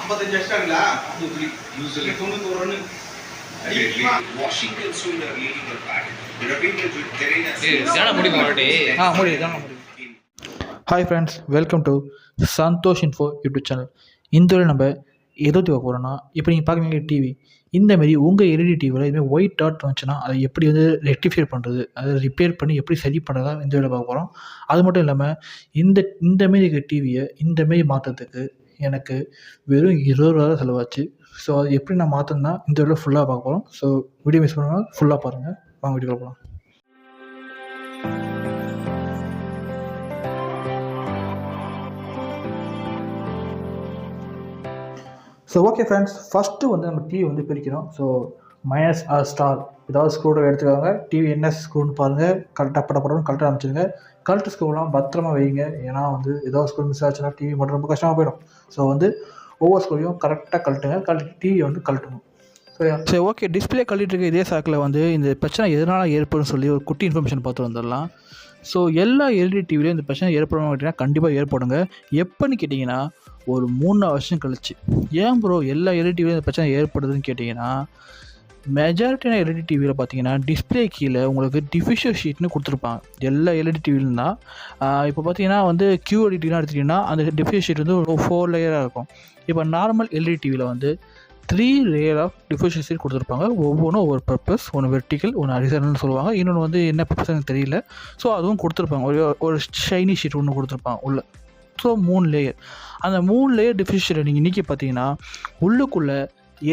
55 அடிச்சாங்களா? usually 91 ரன். Washington Sundar leading the pack. The people with Terena. ஜானா முடியுமா ஆல்ரெடி? முடியும். Hi friends, welcome to Santhosh info YouTube channel. இந்த வரை நம்ம எதை பார்க்க போகிறோன்னா, இப்போ நீங்கள் பார்க்குறீங்க டிவி. இந்தமாரி உங்கள் எல்இடி டிவியில் இதுமாதிரி ஒயிட் டாட் வந்துச்சுன்னா அதை எப்படி வந்து ரெக்டிஃபை பண்ணுறது, அதை ரிப்பேர் பண்ணி எப்படி சரி பண்ணுறதா இந்த வேலை பார்க்க போகிறோம். அது மட்டும் இல்லாமல் இந்தமாரி இருக்க டிவியை இந்தமாரி மாற்றுறதுக்கு எனக்கு வெறும் 20 ரூபா தான் செலவாச்சு. ஸோ அது எப்படி நான் மாற்றணுன்னா இந்த வீடியோ ஃபுல்லாக பார்க்க போகிறோம். ஸோ வீடியோ மிஸ் பண்ணாமல் ஃபுல்லாக பாருங்கள். வாங்க வீடியோவில் போகலாம். ஸோ ஓகே ஃப்ரெண்ட்ஸ், ஃபஸ்ட்டு வந்து நம்ம டிவி வந்து பிரிக்கிறோம். ஸோ மைனஸ் ஆர் ஸ்டார் ஏதாவது ஸ்க்ரூவை எடுத்துக்காங்க. டிவி என்ன ஸ்க்ரூன்னு பாருங்கள், கரெக்டாக படப்படன்னு கரெக்டாக அமைச்சிருங்க. கரெக்ட் ஸ்க்ரூலாம் பத்திரமா வைங்க. ஏன்னா வந்து ஏதாவது ஸ்க்ரூ மிஸ் ஆச்சுன்னா டிவி மட்டும் ரொம்ப கஷ்டமாக போயிடும். ஸோ வந்து ஒவ்வொரு ஸ்க்ரூவையும் கரெக்டாக கழட்டுங்க. டிவியை வந்து கழட்டணும். சரி ஓகே, டிஸ்பிளே கழட்டிட்டு இருக்க இதே சாக்கில் வந்து இந்த பிரச்சனை எதனால் ஏற்படும் சொல்லி ஒரு குட்டி இன்ஃபர்மேஷன் பார்த்து வந்துடலாம். ஸோ எல்லா எல்இடி டிவிலையும் இந்த பிரச்சனை ஏற்படணும் கேட்டிங்கன்னா கண்டிப்பாக ஏற்படுங்க. எப்போன்னு கேட்டிங்கன்னா ஒரு 3 வருஷம் கழிச்சு. ஏன் ப்ரோ எல்லா எல்இடி டிவிலையும் இந்த பிரச்சனை ஏற்படுதுன்னு கேட்டிங்கன்னா, மெஜாரிட்டியான எல்இடி டிவியில் பார்த்தீங்கன்னா டிஸ்பிளே கீழே உங்களுக்கு டிஃப்யூசர் ஷீட்னு கொடுத்துருப்பாங்க. எல்லா எல்இடி டிவிலும் தான். இப்போ பார்த்தீங்கன்னா வந்து QLEDலாம் எடுத்துட்டிங்கன்னா அந்த டிஃப்யூசர் ஷீட் வந்து ஒரு 4 லேயராக இருக்கும். இப்போ நார்மல் எல்இடி டிவியில் வந்து 3 லேயர் ஆஃப் டிஃப்யூசர் ஷீட் கொடுத்துருப்பாங்க. ஒவ்வொன்றும் ஒவ்வொரு பர்பஸ். ஒன்று வெர்டிக்கல், ஒன்று ஹரிசாண்டல்னு சொல்லுவாங்க. இன்னொன்று வந்து என்ன பர்பஸ் எனக்கு தெரியல. ஸோ அதுவும் கொடுத்துருப்பாங்க. ஒரு ஷைனி ஷீட் ஒன்று கொடுத்துருப்பாங்க உள்ள. So 3 layer. அந்த 3 லேயர் டிஃப்யூசர் ஷீட்டை நீங்கள் இன்றைக்கி பார்த்தீங்கன்னா உள்ளுக்குள்ளே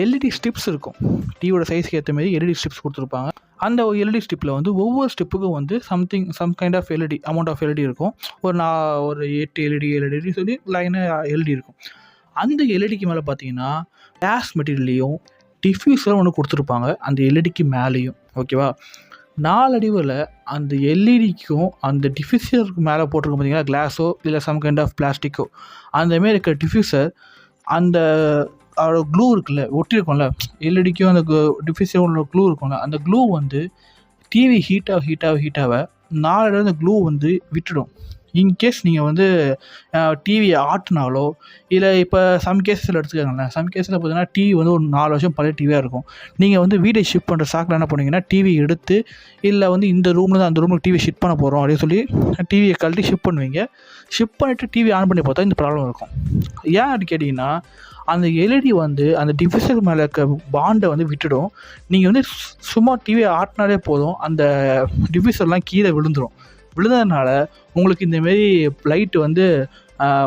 எல்இடி ஸ்ட்ரிப்ஸ் இருக்கும். டிவியோட சைஸ்க்கு ஏற்ற மாதிரி எல்இடி ஸ்ட்ரிப்ஸ் கொடுத்துருப்பாங்க. அந்த எல்இடி ஸ்ட்ரிப்பில் வந்து ஒவ்வொரு ஸ்ட்ரிப்புக்கும் வந்து some kind of LED amount of LED இருக்கும். ஒரு 8 எல்இடி சொல்லி லைனாக எல்இடி இருக்கும். அந்த எல்இடிக்கு மேலே பார்த்தீங்கன்னா கிளாஸ் மெட்டீரியல்லையும் டிஃப்யூசரும் ஒன்று கொடுத்துருப்பாங்க அந்த எல்இடிக்கு மேலேயும். ஓகேவா, 4 அடிவில் அந்த எல்இடிக்கும் அந்த டிஃப்யூசருக்கு மேலே போட்டிருக்கோம் பார்த்தீங்கன்னா கிளாஸோ இல்லை சம் கைண்ட் ஆஃப் பிளாஸ்டிக்கோ, அந்தமாரி இருக்கிற டிஃப்யூசர் அந்த அதோட க்ளூ இருக்குல்ல, ஒட்டியிருக்கோம்ல எல்இடிக்கும் அந்த டிஃப்யூசரோட க்ளூ இருக்கும்ல, அந்த க்ளூ வந்து டிவி ஹீட்டாக 4 இடம் அந்த க்ளூ வந்து விட்டுடும். இன்கேஸ் நீங்கள் வந்து டிவியை ஆட்டினாலோ இல்லை இப்போ சம் கேஸில் எடுத்துக்காங்களேன், சம் கேஸில் பார்த்தீங்கன்னா டிவி வந்து ஒரு 4 வருஷம் பழைய டிவியாக இருக்கும். நீங்கள் வந்து வீடை ஷிஃப்ட் பண்ணுற சாக்கில் என்ன பண்ணுவீங்கன்னா டிவி எடுத்து இல்லை வந்து இந்த ரூமில் தான் அந்த ரூமுக்கு டிவி ஷிஃப்ட் பண்ண போகிறோம் அப்படின்னு சொல்லி டிவியை கழட்டி ஷிஃப்ட் பண்ணுவீங்க. ஷிஃப்ட் பண்ணிவிட்டு டிவி ஆன் பண்ணி பார்த்தா இந்த ப்ராப்ளம் இருக்கும். ஏன் அப்படி கேட்டிங்கன்னா அந்த எல்இடி வந்து அந்த டிஃப்யூசர் மேலே இருக்க பாண்டை வந்து விட்டுடும். நீங்கள் வந்து சும்மா டிவியை ஆட்டினாலே போதும் அந்த டிஃப்யூசர்லாம் கீழே விழுந்ததுனால உங்களுக்கு இந்தமாரி லைட்டு வந்து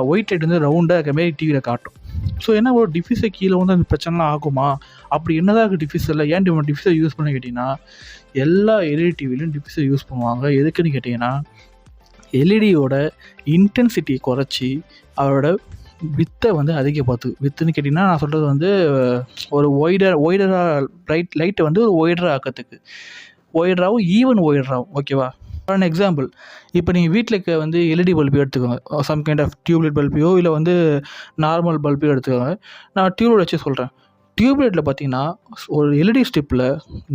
ஒயிட் லைட் வந்து ரவுண்டாக இருக்க மாரி டிவியில் காட்டும். ஸோ என்ன ஒரு டிஃப்யூசர் கீழே வந்து அந்த பிரச்சனைலாம் ஆகுமா? அப்படி என்னதான் இருக்குது டிஃப்யூசரில், ஏன் டிஃப்யூசர் யூஸ் பண்ண கேட்டிங்கன்னா எல்லா எல்இடி டிவிலையும் டிஃப்யூசர் யூஸ் பண்ணுவாங்க. எதுக்குன்னு கேட்டிங்கன்னா எல்இடியோட இன்டென்சிட்டியை குறைச்சி அதோட வித்தை வந்து வித்துன்னு கேட்டிங்கன்னா நான் சொல்கிறது வந்து ஒரு ஒய்டராக லைட்டை வந்து ஒரு ஒய்டராக ஆக்கிறதுக்கு, ஒய்டராகவும் ஓகேவா. ஃபார் அன் எக்ஸாம்பிள், இப்போ நீங்கள் வீட்டில் வந்து எல்இடி பல்பு எடுத்துக்கோங்க. சம் கைண்ட் ஆஃப் டியூப்லைட் பல்பையோ இல்லை வந்து நார்மல் பல்பையோ எடுத்துக்கோங்க. நான் டியூப்லைட் வச்சு சொல்கிறேன். டியூப்லைட்டில் பார்த்தீங்கன்னா ஒரு எல்இடி ஸ்ட்ரிப்பில்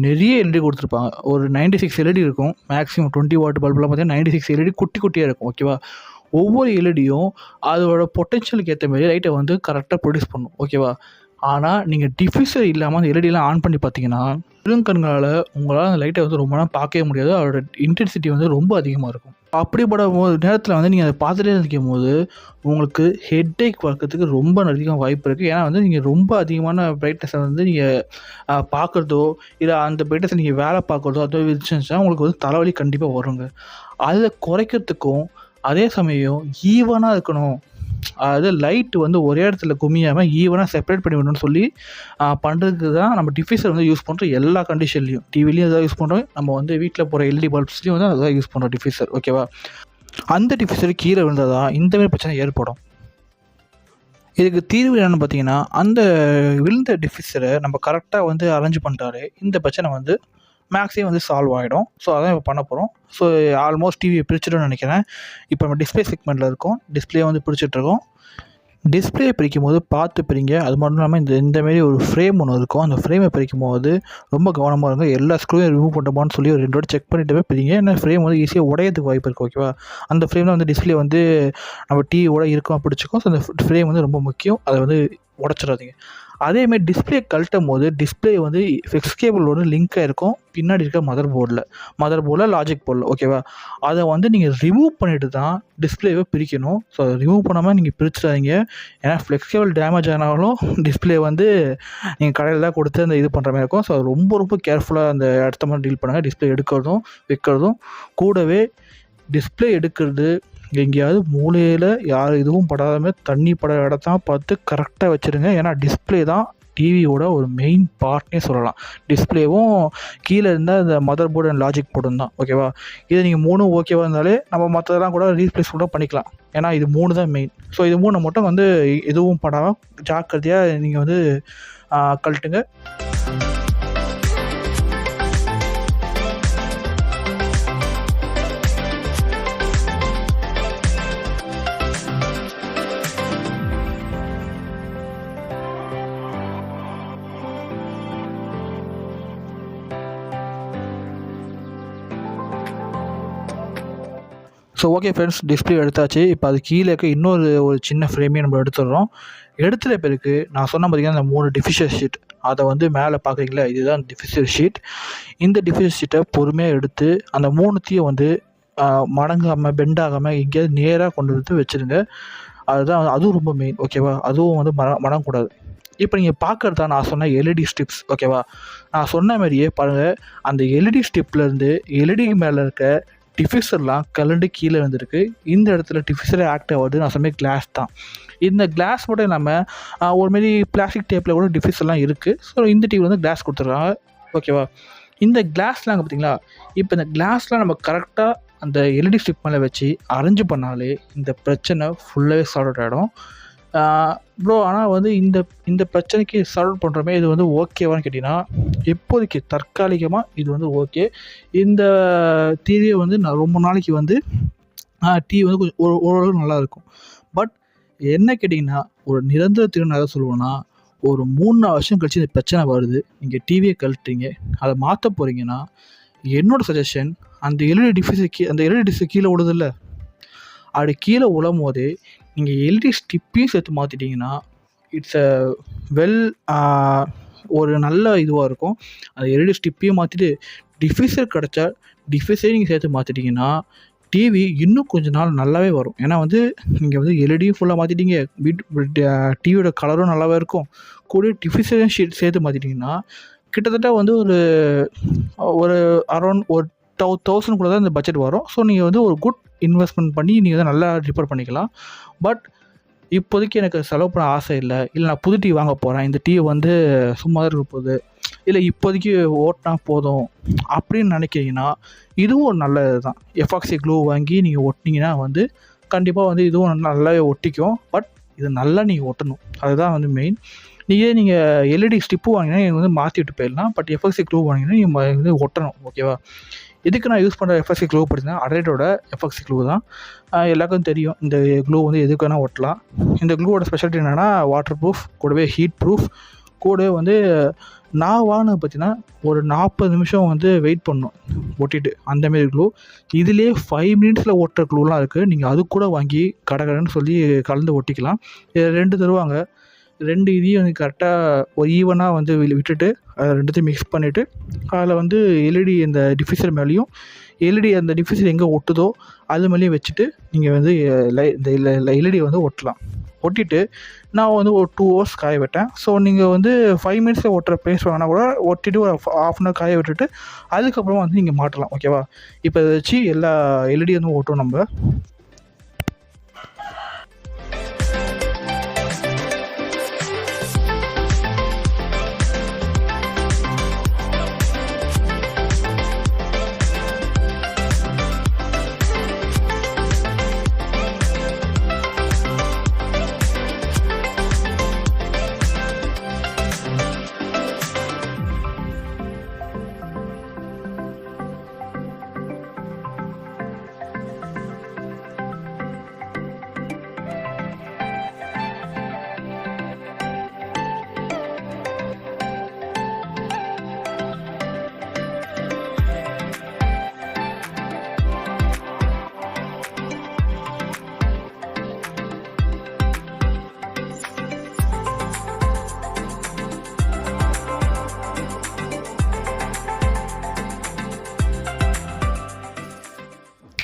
நிறைய எல்இடி கொடுத்துருப்பாங்க. ஒரு 96 எல்இடி இருக்கும். மேக்ஸிமம் 20 வாட் பல்புலாம் பார்த்தீங்கன்னா 96 எல்இடி குட்டியாக இருக்கும். ஓகேவா, ஒவ்வொரு எல்இடியும் அதோட பொட்டென்ஷியலுக்கு ஏற்ற மாதிரி லைட்டை வந்து கரெக்டாக ப்ரொடியூஸ் பண்ணும். ஓகேவா, ஆனால் நீங்கள் டிஃப்யூசர் இல்லாமல் அந்த எல்இடிலாம் ஆன் பண்ணி பார்த்தீங்கன்னா பெருங்கண்களால் உங்களால் அந்த லைட்டை வந்து ரொம்ப நேரம் பார்க்கவே முடியாது. அதோட இன்டென்சிட்டி வந்து ரொம்ப அதிகமாக இருக்கும். அப்படிப்பட்ட நேரத்தில் வந்து நீங்கள் அதை பார்த்துட்டே இருக்கும் போது உங்களுக்கு ஹெட்டேக் வரக்கிறதுக்கு ரொம்ப அதிகம் வாய்ப்பு இருக்குது. ஏன்னா வந்து நீங்கள் ரொம்ப அதிகமான பிரைட்னஸை வந்து நீங்கள் பார்க்குறதோ இல்லை அந்த பிரைட்னஸை நீங்கள் வேலை பார்க்குறதோ அதோ இருந்துச்சுன்னா உங்களுக்கு வந்து தலைவலி கண்டிப்பாக வருங்க. அதை குறைக்கிறதுக்கும் அதே சமயம் ஈவனாக இருக்கணும், அதாவது லைட் வந்து ஒரே இடத்துல குமியாமல் ஈவனாக செப்பரேட் பண்ணி விடணும்னு சொல்லி பண்ணுறதுக்கு தான் நம்ம டிஃப்யூசர் வந்து யூஸ் பண்ணுறோம். எல்லா கண்டிஷன்லையும் டிவிலையும் அதான் யூஸ் பண்ணுறோம். நம்ம வந்து வீட்டில் போகிற எல்இடி பல்ப்ஸ்லையும் வந்து அதான் யூஸ் பண்ணுறோம் டிஃப்யூசர். ஓகேவா, அந்த டிஃப்யூசர் கீழே விழுந்தால் தான் இந்தமாதிரி பிரச்சனை ஏற்படும். இதுக்கு தீர்வு என்னென்னு பார்த்தீங்கன்னா அந்த விழுந்த டிஃப்யூசரை நம்ம கரெக்டாக வந்து அரேஞ்ச் பண்ணிட்டாலே இந்த பிரச்சனை வந்து மேக்ஸிமம் வந்து சால்வ் ஆகிடும். ஸோ அதான் இப்போ பண்ண போகிறோம். ஸோ ஆல்மோஸ்ட் டிவியை பிரிச்சுட்டோன்னு நினைக்கிறேன். இப்போ நம்ம டிஸ்பிளே செக்மெண்ட்டில் இருக்கோம். டிஸ்பிளே வந்து பிரிச்சுட்ருக்கோம். டிஸ்பிளே பிரிக்கும் போது பார்த்து பிரிங்க. அது மட்டும் இல்லாமல் இந்தமாரி ஒரு ஃப்ரேம் ஒன்று இருக்கும். அந்த ஃப்ரேமை பிரிக்கும் போது ரொம்ப கவனமாக இருங்க. எல்லா ஸ்க்ரூவையும் ரிமூவ் பண்ணிட்டோமான்னு சொல்லி ஒரு 2 வாட்டி செக் பண்ணிட்டு போய் பிரிங்க. ஏன்னா ஃப்ரேம் வந்து ஈஸியாக உடையதுக்கு வாய்ப்பு இருக்குது. ஓகேவா? அந்த ஃப்ரேமில் வந்து டிஸ்பிளே வந்து நம்ம டிவியோட இருக்கமா பிடிச்சிக்கும். ஸோ அந்த ஃப்ரேம் வந்து ரொம்ப முக்கியம். அதை வந்து உடச்சிடாதீங்க. அதேமாரி டிஸ்பிளே கழட்டும் போது டிஸ்பிளே வந்து ஃபிக்ஸ் கேபிளோட லிங்க் ஆகிருக்கும் பின்னாடி இருக்க மதர் போர்டில் லாஜிக் போர்டில். ஓகேவா? அதை வந்து நீங்கள் ரிமூவ் பண்ணிட்டு தான் டிஸ்பிளேவை பிரிக்கணும். ஸோ அதை ரிமூவ் பண்ணாமல் நீங்கள் பிரிச்சிடாதீங்க. ஏன்னா ஃப்ளெக்ஸ் கேபிள் டேமேஜ் ஆனாலும் டிஸ்பிளே வந்து நீங்கள் கடையில் தான் கொடுத்து அந்த இது பண்ணுற மாதிரி இருக்கும். ஸோ ரொம்ப கேர்ஃபுல்லாக அந்த இடத்த மாதிரி டீல் பண்ணுங்கள். டிஸ்பிளே எடுக்கிறதும் வைக்கிறதும். கூடவே டிஸ்பிளே எடுக்கிறது எங்கேயாவது மூலையில் யார் இதுவும் படாத தண்ணி பட இடத்தான் பார்த்து கரெக்டாக வச்சுருங்க. ஏன்னா டிஸ்பிளே தான் டிவியோட ஒரு மெயின் பார்ட்னே சொல்லலாம். டிஸ்பிளேவும் கீழே இருந்தால் இந்த மதர் போர்டு அண்ட் லாஜிக் போர்டும் தான். ஓகேவா? இதை நீங்கள் 3 ஓகேவா இருந்தாலே நம்ம மற்றதெல்லாம் கூட ரீப்ளேஸ் கூட பண்ணிக்கலாம். ஏன்னா இது 3 தான் மெயின். ஸோ இது 3 மட்டும் வந்து எதுவும் படாமல் ஜாக்கிரதையாக நீங்கள் வந்து கழட்டுங்க. ஸோ ஓகே ஃப்ரெண்ட்ஸ், டிஸ்பிளே எடுத்தாச்சு. இப்போ அது கீழே இருக்க ஒரு சின்ன ஃப்ரேமையும் நம்ம எடுத்துடுறோம். எடுத்துகிட்ட பிறகு நான் சொன்ன பார்த்தீங்கன்னா அந்த 3 டிஃப்யூசர் ஷீட் அதை வந்து மேலே பார்க்குறீங்களா, இதுதான் டிஃப்யூசர் ஷீட். இந்த டிஃப்யூசர் ஷீட்டை பொறுமையாக எடுத்து அந்த 3த்தையும் வந்து மடங்காமல் பெண்டாகாமல் எங்கேயாவது நேராக கொண்டு வந்து வச்சுருங்க. அதுவும் ரொம்ப மெயின். ஓகேவா? அதுவும் வந்து மடங்கக்கூடாது. இப்போ நீங்கள் பார்க்குறதா நான் சொன்ன எல்இடி ஸ்ட்ரிப்ஸ். ஓகேவா? நான் சொன்ன மாதிரியே பாருங்கள், அந்த எல்இடி ஸ்ட்ரிப்லேருந்து எல்இடி மேலே இருக்க டிஃப்யூசர்லாம் கலண்டு கீழே வந்துருக்கு. இந்த இடத்துல டிஃப்யூசரே ஆக்ட் ஆகுது. நான் சொன்ன கிளாஸ் தான். இந்த கிளாஸ் மட்டும் இல்லாமல் ஒருமாரி பிளாஸ்டிக் டேப்பில் கூட டிஃப்யூசர்லாம் இருக்குது. ஸோ இந்த டிவி வந்து கிளாஸ் கொடுத்துட்றாங்க. ஓகேவா? இந்த கிளாஸ்லாம் பார்த்தீங்களா, இப்போ இந்த கிளாஸ்லாம் நம்ம கரெக்டாக அந்த எல்இடி ஸ்ட்ரிப் மேலே வச்சு அரேஞ்ச் பண்ணாலே இந்த பிரச்சனை ஃபுல்லாகவே சால்வ் அவுட் ஆகிடும். ப்ரோ, ஆனால் வந்து இந்த பிரச்சனைக்கு சால்வ் பண்ணுறமே இது வந்து ஓகேவான்னு கேட்டிங்கன்னா, இப்போதைக்கு தற்காலிகமாக இது வந்து ஓகே. இந்த டிவியை வந்து நான் ரொம்ப நாளைக்கு வந்து டிவி வந்து கொஞ்சம் ஓரளவு நல்லாயிருக்கும். பட் என்ன கேட்டிங்கன்னா, ஒரு நிரந்தர தீர்வு நான் எதை சொல்லுவேன்னா, ஒரு 3-4 வருஷம் கழிச்சு இந்த பிரச்சனை வருது, நீங்கள் டிவியை கழட்டுறீங்க, அதை மாற்ற போகிறீங்கன்னா, என்னோடய சஜஷன் அந்த எல்இடி டிஃப்யூசர் கீழே விடுதில்ல, அப்படி கீழே விழும் போதே நீங்கள் எல்இடி ஸ்ட்ரிப்பையும் சேர்த்து மாற்றிட்டிங்கன்னா இட்ஸ் ஒரு நல்ல இதுவாக இருக்கும். அந்த எல்இடி ஸ்ட்ரிப்பையும் மாற்றிட்டு டிஃப்யூசர் கிடச்சா டிஃப்யூசரையும் நீங்கள் சேர்த்து மாற்றிட்டிங்கன்னா டிவி இன்னும் கொஞ்ச நாள் நல்லாவே வரும். ஏன்னா வந்து நீங்கள் வந்து எல்இடியும் ஃபுல்லாக மாற்றிட்டீங்க, டிவியோட கலரும் நல்லாவே இருக்கும். கூட டிஃப்யூசரையும் சேர்த்து மாற்றிட்டிங்கன்னா கிட்டத்தட்ட வந்து ஒரு அரௌண்ட் ஒரு 1000 தான் இந்த பட்ஜெட் வரும். ஸோ நீங்கள் வந்து ஒரு குட் இன்வெஸ்ட்மெண்ட் பண்ணி நீங்கள் வந்து நல்லா ரிப்பேர் பண்ணிக்கலாம். பட் இப்போதைக்கு எனக்கு செலவு பண்ண ஆசை இல்லை நான் புது டிவி வாங்க போகிறேன், இந்த டிவி வந்து சும்மா தான் இருக்க போகுது, இல்லை இப்போதைக்கு ஓட்டினா போதும் அப்படின்னு நினைக்கிறீங்கன்னா இதுவும் ஒரு நல்ல இது தான். எஃப்ஆக்சி க்ளூ வாங்கி நீங்கள் ஒட்டினீங்கன்னா வந்து கண்டிப்பாக வந்து இதுவும் நல்லாவே ஒட்டிக்கும். பட் இது நல்லா நீங்கள் ஒட்டணும், அதுதான் வந்து மெயின். நீங்கள் எல்இடி ஸ்ட்ரிப்பு வாங்கினா நீங்கள் வந்து மாற்றி விட்டு போயிடலாம். பட் எஃப்எக்சி க்ளூ வாங்கினா நீங்கள் வந்து ஒட்டணும். ஓகேவா? இதுக்கு நான் யூஸ் பண்ணுற எஃப்எக்சி க்ளூ பார்த்தீங்கன்னா அட்லைட்டோட எஃப்எக்சி க்ளூ தான். எல்லாருக்கும் தெரியும் இந்த க்ளூ வந்து எதுக்கு வேணால் ஒட்டலாம். இந்த க்ளூவோட ஸ்பெஷாலிட்டி என்னென்னா வாட்டர் ப்ரூஃப், கூடவே ஹீட் ப்ரூஃப், கூடவே வந்து நான் வாங்கினது பார்த்தீங்கன்னா ஒரு 40 நிமிஷம் வந்து வெயிட் பண்ணணும் ஒட்டிட்டு. அந்தமாரி க்ளூ இதுலேயே 5 மினிட்ஸில் ஒட்டுற க்ளூலாம் இருக்குது. நீங்கள் அது கூட வாங்கி கடன்னு சொல்லி கலந்து ஒட்டிக்கலாம். 2 தருவாங்க. 2 இதையும் வந்து கரெக்டாக ஒரு ஈவனாக வந்து விட்டுட்டு அதை 2த்தையும் மிக்ஸ் பண்ணிவிட்டு அதில் வந்து எல்இடி இந்த டிஃப்யூசர் மேலேயும் எல்இடி அந்த டிஃப்யூசர் எங்கே ஒட்டுதோ அது மேலேயும் வச்சுட்டு நீங்கள் வந்து இந்த எல்இடி வந்து ஒட்டலாம். ஒட்டிட்டு நான் வந்து ஒரு 2 hours காய விட்டேன். ஸோ நீங்கள் வந்து 5 மினிட்ஸில் ஒட்டுற பேஸ்ட் வாங்கினா கூட ஒட்டிட்டு ஒரு ½ hour காய விட்டுட்டு அதுக்கப்புறமா வந்து நீங்கள் மாட்டலாம். ஓகேவா? இப்போ இதை வச்சு எல்லா எல்இடி வந்து ஓட்டும் நம்ம.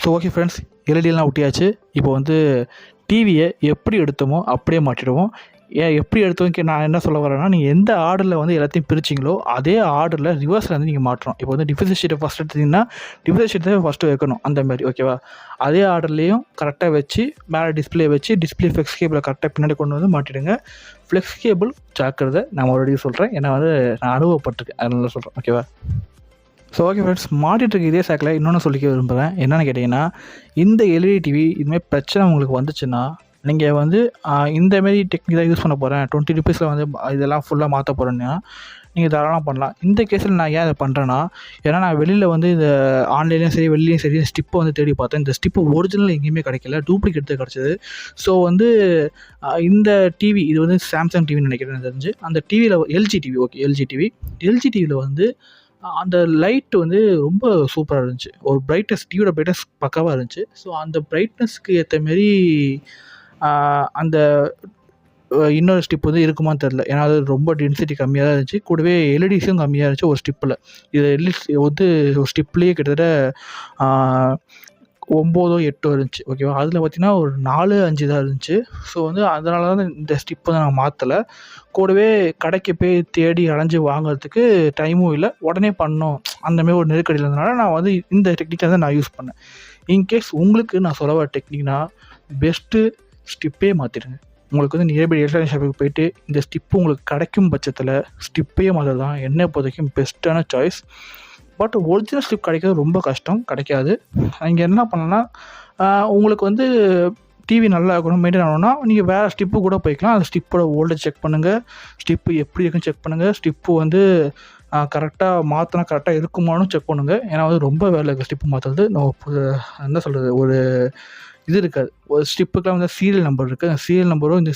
ஸோ ஓகே ஃப்ரெண்ட்ஸ், எல்இடிலாம் ஒட்டியாச்சு. இப்போ வந்து டிவியை எப்படி எடுத்தோமோ அப்படியே மாட்டிடுவோம். எப்படி எடுத்தோம் நான் என்ன சொல்ல வரேன்னா, நீங்கள் எந்த ஆர்டரில் வந்து எல்லாத்தையும் பிரிச்சிங்களோ அதே ஆர்டரில் ரிவர்ஸில் வந்து நீங்கள் மாற்றணும். இப்போ வந்து டிஃபிசல் ஷீட்டை ஃபஸ்ட் எடுத்தீங்கன்னா டிஃபிசல் ஷீட்டை ஃபஸ்ட்டு வைக்கணும், அந்த மாதிரி ஓகேவா. அதே ஆர்டர்லேயும் கரெக்டாக வச்சு மேலே டிஸ்பிளே வச்சு டிஸ்பிளே ஃப்ளெக்ஸ் கேபிளை கரெக்டாக பின்னாடி கொண்டு வந்து மாட்டிடுங்க. ஃப்ளெக்ஸ் கேபிள் ஜாக்கிரதை, நான் மறுபடியும் சொல்கிறேன், ஏன்னா வந்து நான் அனுபவப்பட்டிருக்கேன், அதனால சொல்கிறேன் ஓகேவா. ஸோ ஓகே ஃப்ரெண்ட்ஸ், மாட்டிகிட்டு இதே சாக்கில் இன்னொன்று சொல்லிக்க விரும்புகிறேன். என்னென்னு கேட்டிங்கன்னா, இந்த எல்இடி டிவி இதுமாதிரி பிரச்சனை உங்களுக்கு வந்துச்சுன்னா நீங்கள் வந்து இந்தமாரி டெக்னிக் தான் யூஸ் பண்ண போகிறேன், 20 ருபீஸில் வந்து இதெல்லாம் ஃபுல்லாக மாற்ற போகிறேன்னா நீங்கள் தாராளமாக பண்ணலாம். இந்த கேஸில் நான் ஏன் இதை பண்ணுறேன்னா, ஏன்னா நான் வெளியில் வந்து இந்த ஆன்லைன்லேயும் சரி வெளிலையும் சரி ஸ்டிப்பை வந்து தேடி பார்த்தேன். இந்த ஸ்டிப்பு ஒரிஜினல் எங்கேயுமே கிடைக்கல, டூப்ளிகேட் தான் கிடச்சிது. ஸோ வந்து இந்த டிவி இது வந்து சாம்சங் டிவின்னு நினைக்கிறேன் தெரிஞ்சு. அந்த டிவியில் எல்ஜி டிவி, ஓகே எல்ஜி டிவியில் வந்து அந்த லைட் வந்து ரொம்ப சூப்பராக இருந்துச்சு. ஒரு பிரைட்னஸ், டிவியோட பிரைட்னஸ் பக்காவாக இருந்துச்சு. ஸோ அந்த பிரைட்னஸ்க்கு ஏற்ற மாரி அந்த இன்னொரு ஸ்டிப் வந்து இருக்குமான்னு தெரில. ஏன்னா அது ரொம்ப டென்சிட்டி கம்மியாக தான் இருந்துச்சு, கூடவே எல்இடிஸும் கம்மியாக இருந்துச்சு ஒரு ஸ்டிப்பில். இது எல்இடி வந்து ஒரு ஸ்டிப்லேயே கிட்டத்தட்ட 9 8 இருந்துச்சு ஓகேவா. அதில் பார்த்திங்கன்னா ஒரு 4 5 தான் இருந்துச்சு. ஸோ வந்து அதனால தான் இந்த ஸ்டிப்பை தான் நான் மாற்றலை. கூடவே கடைக்கு போய் தேடி அலைஞ்சு வாங்குறதுக்கு டைமும் இல்லை, உடனே பண்ணோம் அந்தமாரி ஒரு நெருக்கடியில் இருந்தனால நான் வந்து இந்த டெக்னிக்கை தான் நான் யூஸ் பண்ணேன். இன்கேஸ் உங்களுக்கு நான் சொல்ல வர டெக்னிக்னா, பெஸ்ட்டு ஸ்டிப்பே மாற்றிடுங்க. உங்களுக்கு வந்து நியர்பை எலக்ட்ரானிக் ஷாப்புக்கு போய்ட்டு இந்த ஸ்டிப்பு உங்களுக்கு கிடைக்கும் பட்சத்தில் ஸ்டிப்பே மாற்றுறது தான் என்னை பொறுத்தவரைக்கும் பெஸ்ட்டான சாய்ஸ். பட் ஒரிஜினல் ஸ்டிப் கிடைக்கிறது ரொம்ப கஷ்டம், கிடைக்காது. இங்கே என்ன பண்ணணும்னா, உங்களுக்கு வந்து டிவி நல்லா இருக்கணும், மெயின்டைன் ஆகணும்னா நீங்கள் வேறு ஸ்டிப்பு கூட போய்க்கலாம். அந்த ஸ்டிப்போட வோல்டேஜ் செக் பண்ணுங்கள், ஸ்டிப்பு எப்படி இருக்குன்னு செக் பண்ணுங்கள், ஸ்டிப்பு வந்து கரெக்டாக மாற்றினா கரெக்டாக இருக்குமானும் செக் பண்ணுங்கள். ஏன்னா வந்து ரொம்ப வேலை இருக்குது ஸ்டிப்பு மாற்றுறது. என்ன சொல்கிறது, ஒரு இது இருக்காது. ஒரு ஸ்டிப்புக்கெலாம் வந்து சீரியல் நம்பர் இருக்குது. அந்த சீரியல் நம்பரும் இந்த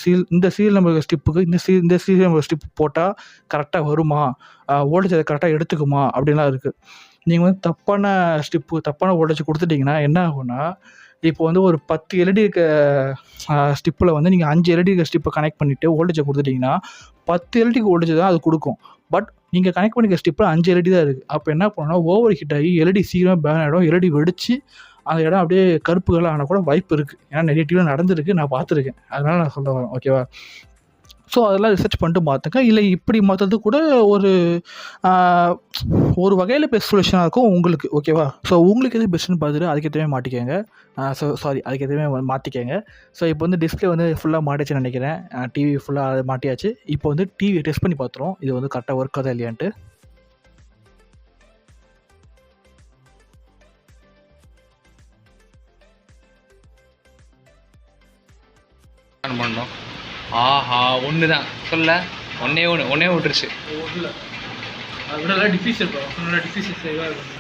சீரியல் நம்பர் ஸ்டிப்புக்கு இந்த சீரியல் நம்பர் ஸ்டிப்பு போட்டால் கரெக்டாக வருமா, வோல்டேஜ் அதை கரெக்டாக எடுத்துக்குமா அப்படின்லாம் இருக்குது. நீங்கள் வந்து தப்பான வோல்டேஜ் கொடுத்துட்டிங்கன்னா என்ன ஆகும்னா, இப்போ வந்து ஒரு 10 எல்இடி இருக்க ஸ்டிப்பில் வந்து நீங்கள் 5 எல்இடி இருக்க ஸ்டிப்பை கனெக்ட் பண்ணிவிட்டு வோல்டேஜை கொடுத்துட்டிங்கன்னா 10 எல்இடிக்கு வோல்டேஜ் தான் அது கொடுக்கும். பட் நீங்கள் கனெக்ட் பண்ணிக்க ஸ்டிப்பில் 5 எல்இடி தான் இருக்குது. அப்போ என்ன பண்ணணும்னா, ஓவர் ஹீட் ஆகி எல்இடி சீக்கிரமாக பேன் ஆகிடும், எல்இடி வெடித்து அந்த இடம் அப்படியே கருப்புகளாக ஆனால் கூட வாய்ப்பு இருக்குது. ஏன்னா நிறைய டிவியில் நடந்திருக்கு, நான் பார்த்துருக்கேன், அதனால் நான் சொல்ல வரேன் ஓகேவா. ஸோ அதெல்லாம் ரிசர்ச் பண்ணிட்டு மாற்றுங்க. இல்லை இப்படி மாற்றுறது கூட ஒரு வகையில் பெஸ்ட் சொல்யூஷனாக இருக்கும் உங்களுக்கு ஓகேவா. ஸோ உங்களுக்கு எது பெஸ்ட்டுன்னு பார்த்துட்டு அதுக்கேற்றமே மாட்டிக்கோங்க. அதுக்கேற்றமே மாற்றிக்கோங்க. ஸோ இப்போ வந்து டிஸ்பிளே வந்து ஃபுல்லாக மாட்டிச்சுன்னு நினைக்கிறேன். டிவி ஃபுல்லாக மாட்டியாச்சு. இப்போ வந்து டிவியை டெஸ்ட் பண்ணி பார்த்துருவோம் இது வந்து கரெக்டாக ஒர்க் ஆகுதா இல்லையான்ட்டு. பண்ணோம். ஆஹா, ஒன்று தான் சொல்ல, ஒன்னே விட்டுருச்சு. அது விடல டிஃபீஸ் இருக்கும், நல்லா டிஃபீஸ் சேவாக இருக்கும்.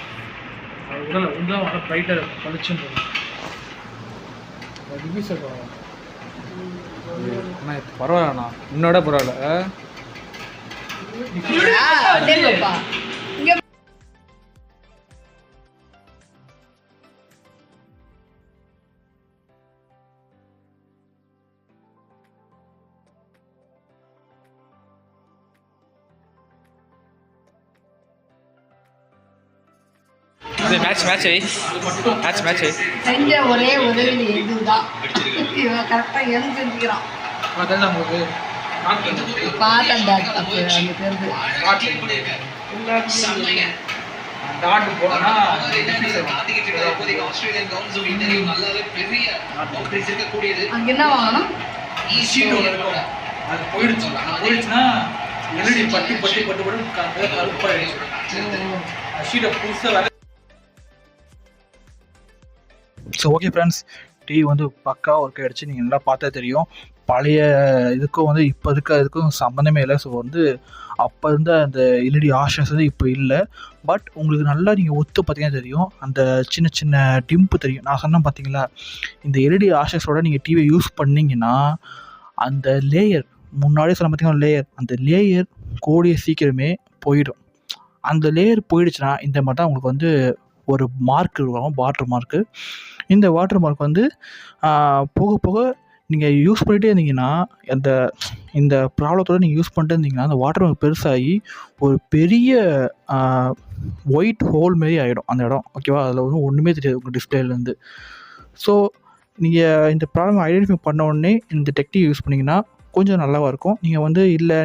அது விடல ஒன்று தான் வர ப்ரைட்டாக பளிச்சுன்னு இருக்கும். டிஃபீஸ் இருக்கும். ஆனால் பரவாயில்லண்ணா, முன்னோட பரவாயில்ல. மேட்ச் செஞ்ச ஒரே உதவி இதுதான். இவன் கரெக்டாக எழுந்திருக்கிறான். பார்த்தேன்டா அப்போ அந்த தெரிஞ்சு அங்கே என்ன வாங்கணும், அது போயிடுச்சுன்னா எல்இடி பட்டு கருப்பாயிடுச்சு புதுசாக. ஸோ ஓகே ஃப்ரெண்ட்ஸ், டிவி வந்து பக்கா ஒர்க் ஆகிடுச்சு. நீங்கள் நல்லா பார்த்தா தெரியும், பழைய இதுக்கும் வந்து இப்போ இதுக்கும் சம்மந்தமே இல்லை. ஸோ வந்து அப்போ இருந்த அந்த எல்இடி ஆப்ஷன்ஸ் வந்து இப்போ இல்லை. பட் உங்களுக்கு நல்லா நீங்கள் ஒத்து பார்த்தீங்கன்னா தெரியும், அந்த சின்ன சின்ன டிம்ப்பு தெரியும். நான் சொன்னேன் பார்த்தீங்களா, இந்த எல்இடி ஆப்ஷன்ஸோட நீங்கள் டிவியை யூஸ் பண்ணிங்கன்னா அந்த லேயர், முன்னாடியே சொன்ன பார்த்தீங்கன்னா லேயர், அந்த லேயர் கூடிய சீக்கிரமே போயிடும். அந்த லேயர் போயிடுச்சுன்னா இந்த மாதிரி தான் உங்களுக்கு வந்து ஒரு மார்க் இருக்கும், வாட்டர் மார்க்கு. இந்த வாட்டர் மார்க் வந்து போக போக நீங்கள் யூஸ் பண்ணிகிட்டே இருந்தீங்கன்னா இந்த ப்ராப்ளத்தோடு நீங்கள் யூஸ் பண்ணிட்டே இருந்தீங்கன்னா அந்த வாட்டர் மார்க் பெருசாகி ஒரு பெரிய ஒயிட் ஹோல் மாரி ஆகிடும் அந்த இடம். ஓகேவா? அதில் வந்து ஒன்றுமே தெரியாது உங்கள் டிஸ்பிளேலேருந்து. ஸோ நீங்கள் இந்த ப்ராப்ளம் ஐடென்டிஃபை பண்ண உடனே இந்த டெக்னிக் யூஸ் பண்ணிங்கன்னா கொஞ்சம் நல்லாவாக இருக்கும். நீங்கள் வந்து இல்லை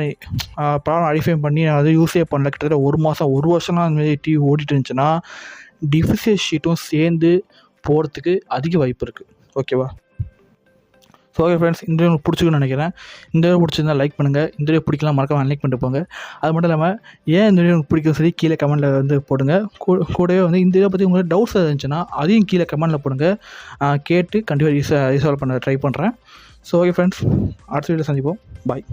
ப்ராப்ளம் ஐடென்டிஃபை பண்ணி நான் அதை யூஸே பண்ணல, கிட்டத்தட்ட 1 மாதம் 1 வருஷம்லாம் அந்தமாரி டிவி ஓடிட்டு இருந்துச்சுன்னா டிஃபிஷியல் ஷீட்டும் சேர்ந்து போகிறதுக்கு அதிக வாய்ப்பு இருக்குது. ஓகேவா? ஸோ ஓகே ஃப்ரெண்ட்ஸ், இந்த வீடியோ உங்களுக்கு பிடிச்சிக்குன்னு நினைக்கிறேன். இந்த வீடியோ பிடிச்சிருந்தா லைக் பண்ணுங்கள். இந்த வீடியோ பிடிக்கலாம் மறக்காம அன்லைக் பண்ணிட்டு போங்க. அது மட்டும் இல்லாமல் ஏன் இந்த வீடியோ உங்களுக்கு பிடிக்கும் சொல்லி கீழே கமெண்ட்டில் வந்து போடுங்க. கூடவே வந்து இந்த வீடியோ பற்றி உங்களுக்கு டவுட்ஸ் இருந்துச்சுன்னா அதையும் கீழே கமெண்ட்டில் போடுங்க. கேட்டு கண்டிப்பாக ரீசால்வ் பண்ண ட்ரை பண்ணுறேன். ஸோ ஓகே ஃப்ரெண்ட்ஸ், அடுத்த வீடியோ சந்திப்போம். பாய்.